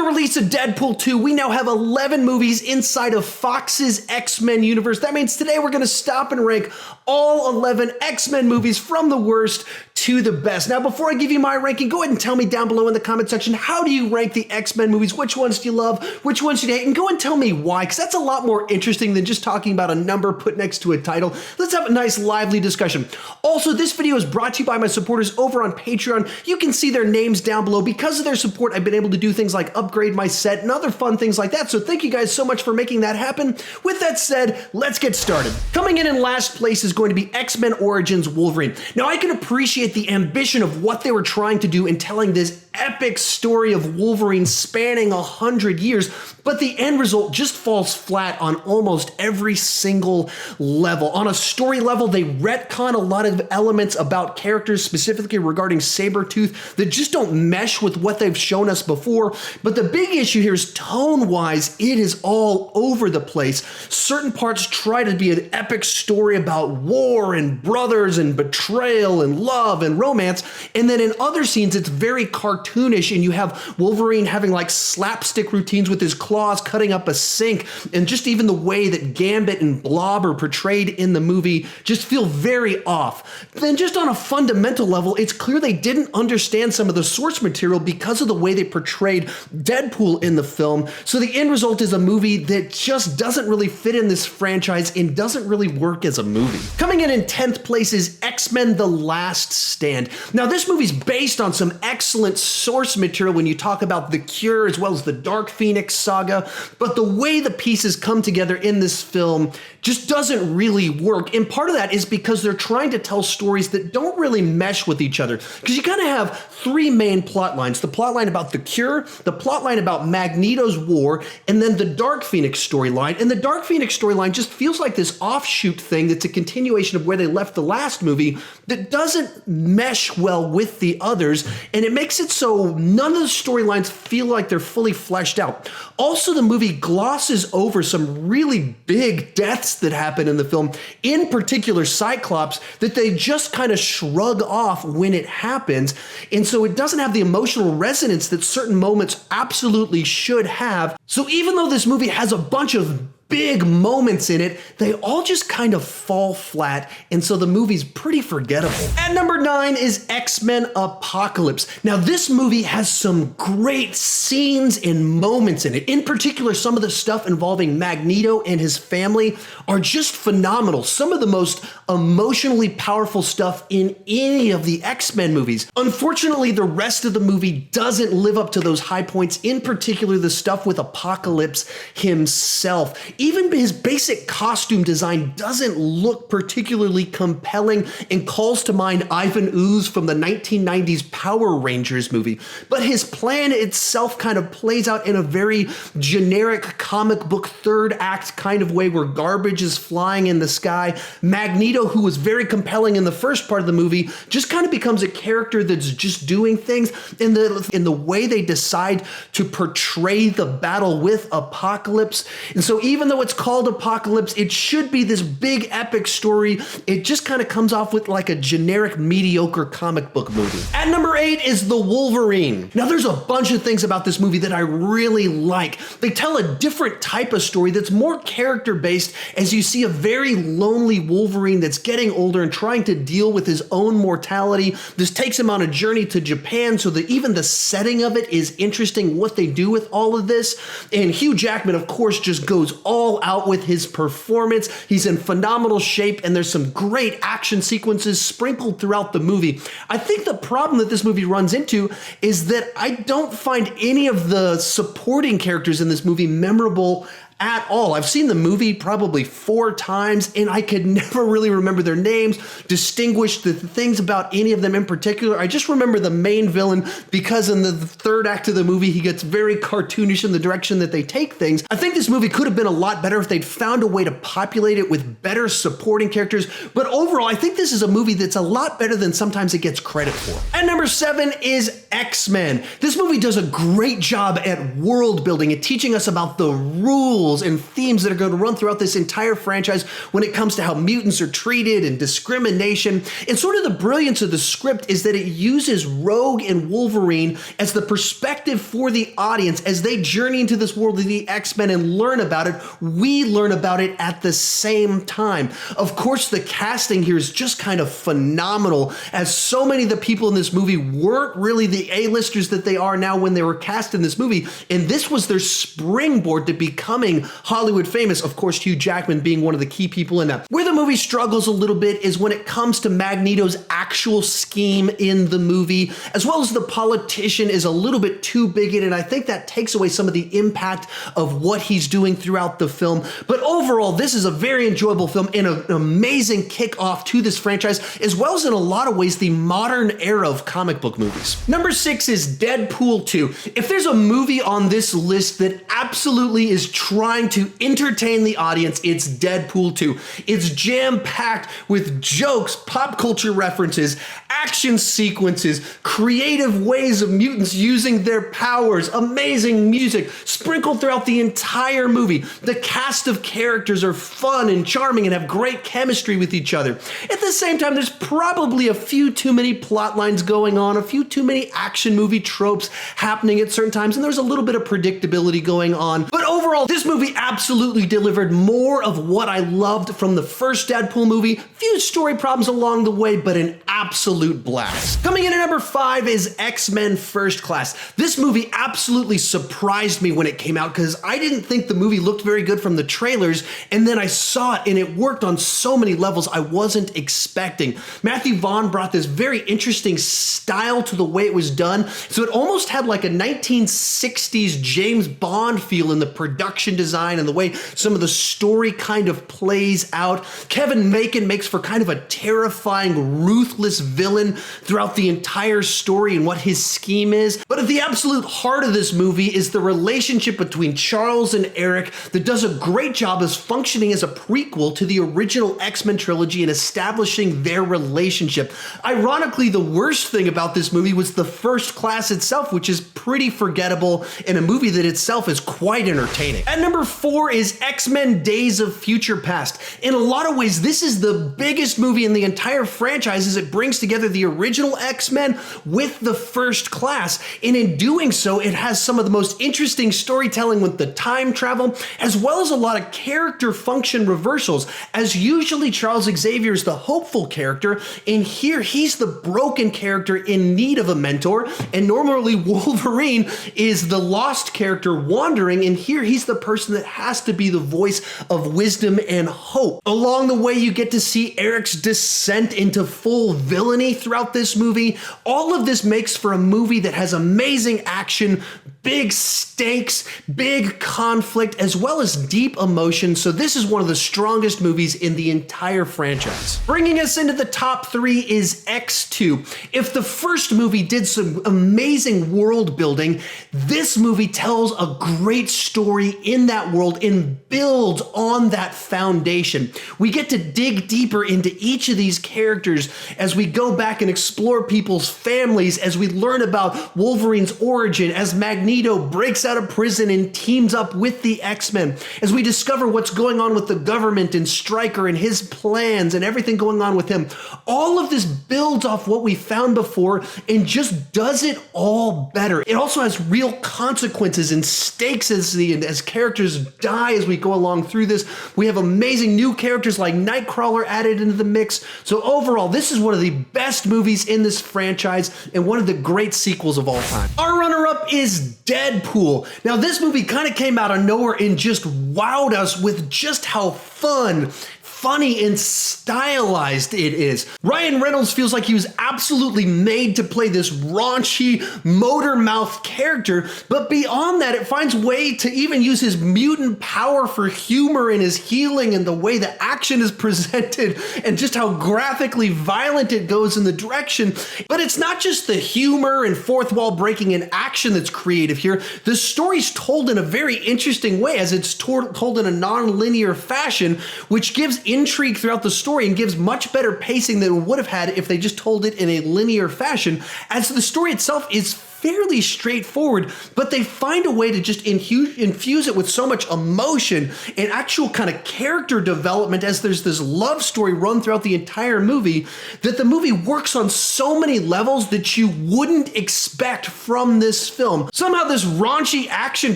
the release of Deadpool 2, we now have 11 movies inside of Fox's X-Men universe. That means today we're going to stop and rank all 11 X-Men movies from the worst to the best. Now, before I give you my ranking, go ahead and tell me down below in the comment section, how do you rank the X-Men movies? Which ones do you love? Which ones do you hate? And go and tell me why, because that's a lot more interesting than just talking about a number put next to a title. Let's have a nice, lively discussion. Also, this video is brought to you by my supporters over on Patreon. You can see their names down below. Because of their support, I've been able to do things like upgrade my set and other fun things like that. So thank you guys so much for making that happen. With that said, let's get started. Coming in last place is going to be X-Men Origins Wolverine. Now, I can appreciate the ambition of what they were trying to do in telling this epic story of Wolverine spanning 100 years, but the end result just falls flat on almost every single level. On a story level, they retcon a lot of elements about characters, specifically regarding Sabretooth, that just don't mesh with what they've shown us before. But the big issue here is tone-wise, it is all over the place. Certain parts try to be an epic story about war and brothers and betrayal and love and romance, and then in other scenes, it's very cartoonish, and you have Wolverine having like slapstick routines with his claws cutting up a sink, and just even the way that Gambit and Blob are portrayed in the movie just feel very off. Then just on a fundamental level, it's clear they didn't understand some of the source material because of the way they portrayed Deadpool in the film. So the end result is a movie that just doesn't really fit in this franchise and doesn't really work as a movie. Coming in 10th place is X-Men The Last Stand. Now, this movie's based on some excellent source material when you talk about The Cure as well as the Dark Phoenix saga, but the way the pieces come together in this film just doesn't really work. And part of that is because they're trying to tell stories that don't really mesh with each other. Because you kind of have three main plot lines: the plot line about The Cure, the plot line about Magneto's war, and then the Dark Phoenix storyline. And the Dark Phoenix storyline just feels like this offshoot thing that's a continuation of where they left the last movie that doesn't mesh well with the others, and it makes it so none of the storylines feel like they're fully fleshed out. Also, the movie glosses over some really big deaths that happen in the film, in particular Cyclops, that they just kind of shrug off when it happens, and so it doesn't have the emotional resonance that certain moments absolutely should have. So even though this movie has a bunch of big moments in it, they all just kind of fall flat, and so the movie's pretty forgettable. At number 9 is X-Men Apocalypse. Now, this movie has some great scenes and moments in it. In particular, some of the stuff involving Magneto and his family are just phenomenal. Some of the most emotionally powerful stuff in any of the X-Men movies. Unfortunately, the rest of the movie doesn't live up to those high points, in particular the stuff with Apocalypse himself. Even his basic costume design doesn't look particularly compelling and calls to mind Ivan Ooze from the 1990s Power Rangers movie. But his plan itself kind of plays out in a very generic comic book third act kind of way where garbage is flying in the sky. Magneto, who was very compelling in the first part of the movie, just kind of becomes a character that's just doing things. In the way they decide to portray the battle with Apocalypse. And so even though it's called Apocalypse, it should be this big epic story. It just kind of comes off with like a generic mediocre comic book movie. At number 8 is The Wolverine. Now, there's a bunch of things about this movie that I really like. They tell a different type of story that's more character based, as you see a very lonely Wolverine that's getting older and trying to deal with his own mortality. This takes him on a journey to Japan, so that even the setting of it is interesting, what they do with all of this. And Hugh Jackman, of course, just goes all out with his performance. He's in phenomenal shape, and there's some great action sequences sprinkled throughout the movie. I think the problem that this movie runs into is that I don't find any of the supporting characters in this movie memorable at all. I've seen the movie probably 4 times, and I could never really remember their names, distinguish the things about any of them in particular. I just remember the main villain because in the third act of the movie, he gets very cartoonish in the direction that they take things. I think this movie could have been a lot better if they'd found a way to populate it with better supporting characters, but overall, I think this is a movie that's a lot better than sometimes it gets credit for. At number 7 is X-Men. This movie does a great job at world building and teaching us about the rules struggles and themes that are going to run throughout this entire franchise when it comes to how mutants are treated and discrimination. And sort of the brilliance of the script is that it uses Rogue and Wolverine as the perspective for the audience as they journey into this world of the X-Men and learn about it. We learn about it at the same time. Of course, the casting here is just kind of phenomenal, as so many of the people in this movie weren't really the A-listers that they are now when they were cast in this movie, and this was their springboard to becoming Hollywood famous. Of course, Hugh Jackman being one of the key people in that. Where the movie struggles a little bit is when it comes to Magneto's actual scheme in the movie, as well as the politician is a little bit too big in it. I think that takes away some of the impact of what he's doing throughout the film. But overall, this is a very enjoyable film and an amazing kickoff to this franchise, as well as in a lot of ways the modern era of comic book movies. Number 6 is Deadpool 2. If there's a movie on this list that absolutely is trying to entertain the audience, it's Deadpool 2. It's jam-packed with jokes, pop culture references, action sequences, creative ways of mutants using their powers, amazing music sprinkled throughout the entire movie. The cast of characters are fun and charming and have great chemistry with each other. At the same time, there's probably a few too many plot lines going on, a few too many action movie tropes happening at certain times, and there's a little bit of predictability going on. But overall, this movie absolutely delivered more of what I loved from the first Deadpool movie. Few story problems along the way, but an absolute blast. Coming in at number 5 is X-Men First Class. This movie absolutely surprised me when it came out because I didn't think the movie looked very good from the trailers, and then I saw it and it worked on so many levels I wasn't expecting. Matthew Vaughn brought this very interesting style to the way it was done, so it almost had like a 1960s James Bond feel in the production design and the way some of the story kind of plays out. Kevin Bacon makes for kind of a terrifying, ruthless villain throughout the entire story and what his scheme is. But at the absolute heart of this movie is the relationship between Charles and Eric that does a great job as functioning as a prequel to the original X-Men trilogy and establishing their relationship. Ironically, the worst thing about this movie was the First Class itself, which is pretty forgettable in a movie that itself is quite entertaining. At number 4 is X-Men Days of Future Past. In a lot of ways, this is the biggest movie in the entire franchise as it brings together the original X-Men with the First Class. And in doing so, it has some of the most interesting storytelling with the time travel, as well as a lot of character function reversals, as usually Charles Xavier is the hopeful character, and here he's the broken character in need of a mentor, and normally Wolverine is the lost character wandering, and here he's the person that has to be the voice of wisdom and hope. Along the way, you get to see Eric's descent into full villainy throughout this movie. All of this makes for a movie that has amazing action, big stakes, big conflict, as well as deep emotion, so this is one of the strongest movies in the entire franchise. Bringing us into the top 3 is X2. If the first movie did some amazing world building, this movie tells a great story in that world and builds on that foundation. We get to dig deeper into each of these characters as we go back and explore people's families, as we learn about Wolverine's origin, as Magneto breaks out of prison and teams up with the X-Men, as we discover what's going on with the government and Stryker and his plans and everything going on with him. All of this builds off what we found before and just does it all better. It also has real consequences and stakes as characters die as we go along through this. We have amazing new characters like Nightcrawler added into the mix. So overall, this is one of the best movies in this franchise and one of the great sequels of all time. Our runner-up is Deadpool. Now, this movie kind of came out of nowhere and just wowed us with just how fun, funny, and stylized it is. Ryan Reynolds feels like he was absolutely made to play this raunchy, motor-mouthed character, but beyond that, it finds way to even use his mutant power for humor and his healing and the way the action is presented and just how graphically violent it goes in the direction. But it's not just the humor and fourth wall breaking and action that's creative here. The story's told in a very interesting way, as it's told in a non-linear fashion, which gives intrigue throughout the story and gives much better pacing than it would have had if they just told it in a linear fashion, as the story itself is fairly straightforward, but they find a way to just infuse it with so much emotion and actual kind of character development as there's this love story run throughout the entire movie, that the movie works on so many levels that you wouldn't expect from this film. Somehow this raunchy action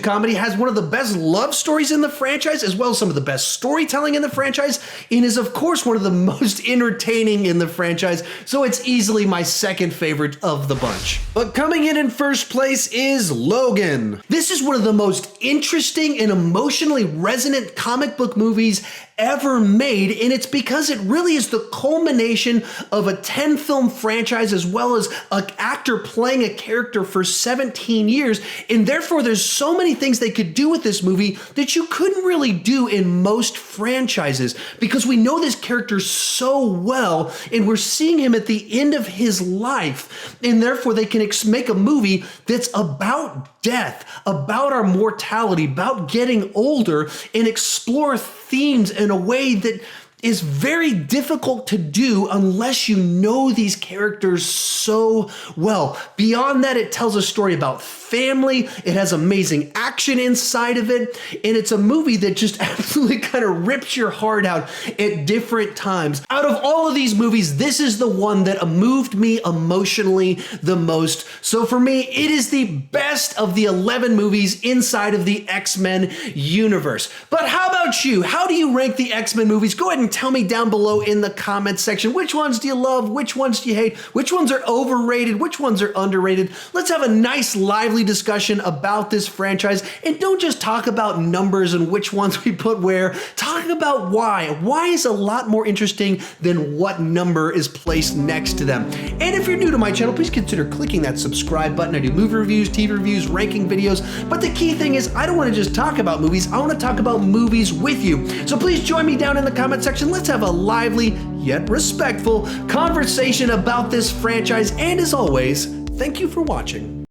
comedy has one of the best love stories in the franchise, as well as some of the best storytelling in the franchise, and is of course one of the most entertaining in the franchise, so it's easily my second favorite of the bunch. But coming in first place is Logan. This is one of the most interesting and emotionally resonant comic book movies ever made, and it's because it really is the culmination of a 10-film franchise as well as an actor playing a character for 17 years, and therefore there's so many things they could do with this movie that you couldn't really do in most franchises, because we know this character so well and we're seeing him at the end of his life, and therefore they can make a movie that's about death, about our mortality, about getting older, and explore themes in a way that is very difficult to do unless you know these characters so well. Beyond that, it tells a story about family, it has amazing action inside of it, and it's a movie that just absolutely kind of rips your heart out at different times. Out of all of these movies, this is the one that moved me emotionally the most. So for me, it is the best of the 11 movies inside of the X-Men universe. But how about you? How do you rank the X-Men movies? Go ahead and tell me down below in the comments section. Which ones do you love? Which ones do you hate? Which ones are overrated? Which ones are underrated? Let's have a nice, lively discussion about this franchise, and don't just talk about numbers and which ones we put where. Talk about why. Why is a lot more interesting than what number is placed next to them. And if you're new to my channel, please consider clicking that subscribe button. I do movie reviews, TV reviews, ranking videos, but the key thing is I don't want to just talk about movies, I want to talk about movies with you. So please join me down in the comment section. Let's have a lively yet respectful conversation about this franchise, and as always, thank you for watching.